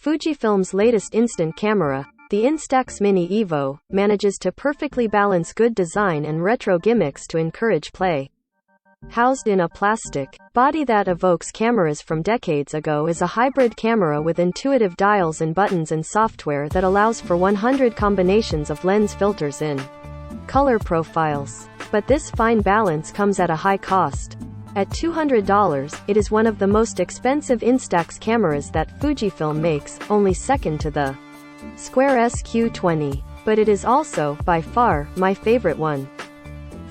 Fujifilm's latest instant camera, the Instax Mini Evo, manages to perfectly balance good design and retro gimmicks to encourage play. Housed in a plastic body that evokes cameras from decades ago is a hybrid camera with intuitive dials and buttons and software that allows for 100 combinations of lens filters in color profiles. But this fine balance comes at a high cost. At $200, it is one of the most expensive Instax cameras that Fujifilm makes, only second to the Square SQ20. But it is also, by far, my favorite one.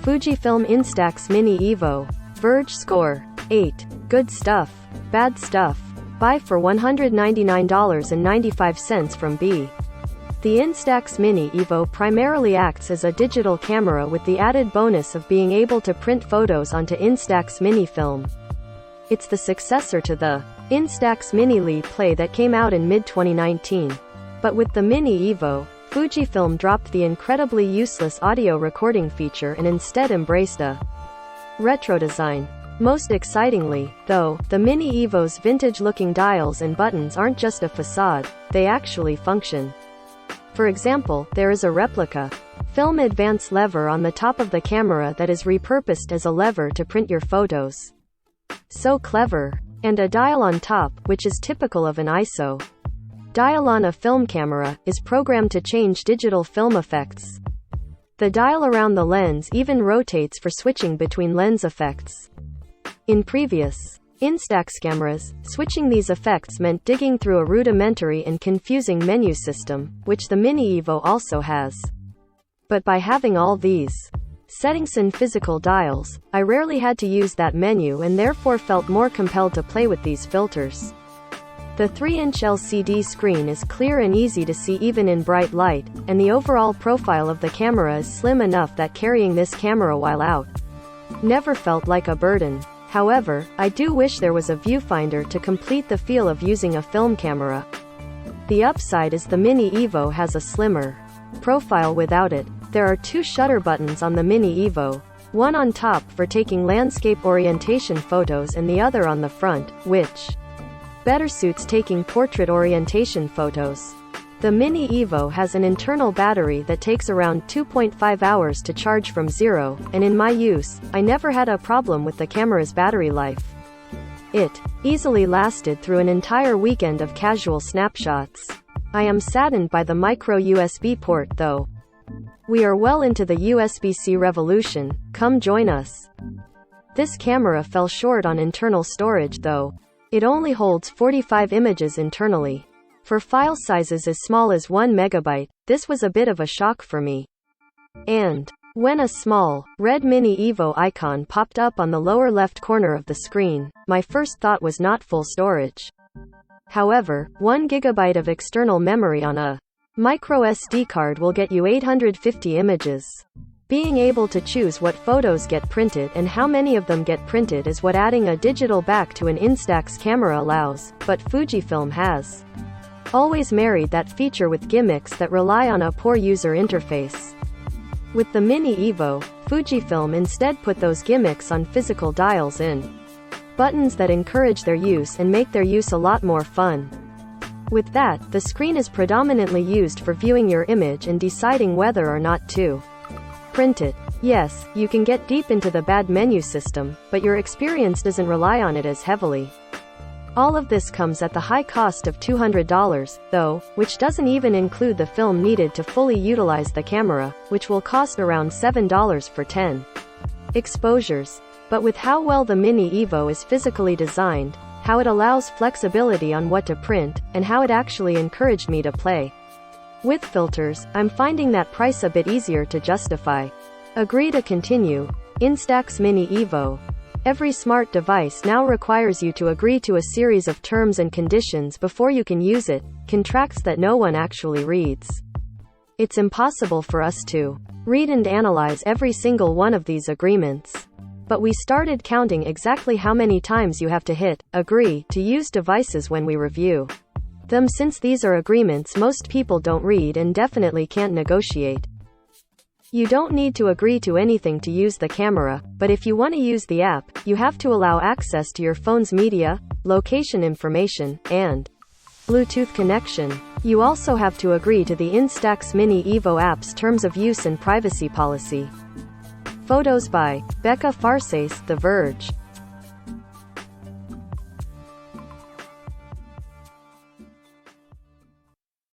Fujifilm Instax Mini Evo. Verge score. 8. Good stuff. Bad stuff. Buy for $199.95 from B. The Instax Mini Evo primarily acts as a digital camera with the added bonus of being able to print photos onto Instax Mini Film. It's the successor to the Instax Mini Play that came out in mid-2019. But with the Mini Evo, Fujifilm dropped the incredibly useless audio recording feature and instead embraced a retro design. Most excitingly, though, the Mini Evo's vintage-looking dials and buttons aren't just a facade, they actually function. For example, there is a replica film advance lever on the top of the camera that is repurposed as a lever to print your photos. So clever. And a dial on top, which is typical of an ISO dial on a film camera, is programmed to change digital film effects. The dial around the lens even rotates for switching between lens effects. In previous Instax cameras, switching these effects meant digging through a rudimentary and confusing menu system, which the Mini Evo also has. But by having all these settings and physical dials, I rarely had to use that menu and therefore felt more compelled to play with these filters. The 3-inch LCD screen is clear and easy to see even in bright light, and the overall profile of the camera is slim enough that carrying this camera while out never felt like a burden. However, I do wish there was a viewfinder to complete the feel of using a film camera. The upside is the Mini Evo has a slimmer profile without it. There are 2 shutter buttons on the Mini Evo, one on top for taking landscape orientation photos and the other on the front, which better suits taking portrait orientation photos. The Mini Evo has an internal battery that takes around 2.5 hours to charge from zero, and in my use, I never had a problem with the camera's battery life. It easily lasted through an entire weekend of casual snapshots. I am saddened by the micro USB port though. We are well into the USB-C revolution, come join us. This camera fell short on internal storage though. It only holds 45 images internally. For file sizes as small as 1 megabyte, this was a bit of a shock for me. And when a small, red Mini Evo icon popped up on the lower left corner of the screen, my first thought was not full storage. However, 1 gigabyte of external memory on a micro SD card will get you 850 images. Being able to choose what photos get printed and how many of them get printed is what adding a digital back to an Instax camera allows, but Fujifilm has always married that feature with gimmicks that rely on a poor user interface. With the Mini Evo, Fujifilm instead put those gimmicks on physical dials in buttons that encourage their use and make their use a lot more fun. With that, the screen is predominantly used for viewing your image and deciding whether or not to print it. Yes, you can get deep into the bad menu system, but your experience doesn't rely on it as heavily. All of this comes at the high cost of $200, though, which doesn't even include the film needed to fully utilize the camera, which will cost around $7 for 10 exposures. But with how well the Mini Evo is physically designed, how it allows flexibility on what to print, and how it actually encouraged me to play with filters, I'm finding that price a bit easier to justify. Agree to continue. Instax Mini Evo. Every smart device now requires you to agree to a series of terms and conditions before you can use it, contracts that no one actually reads. It's impossible for us to read and analyze every single one of these agreements. But we started counting exactly how many times you have to hit agree to use devices when we review them, since these are agreements most people don't read and definitely can't negotiate. You don't need to agree to anything to use the camera, but if you want to use the app, you have to allow access to your phone's media, location information, and Bluetooth connection. You also have to agree to the Instax Mini Evo app's terms of use and privacy policy. Photos by Becca Farsace, The Verge.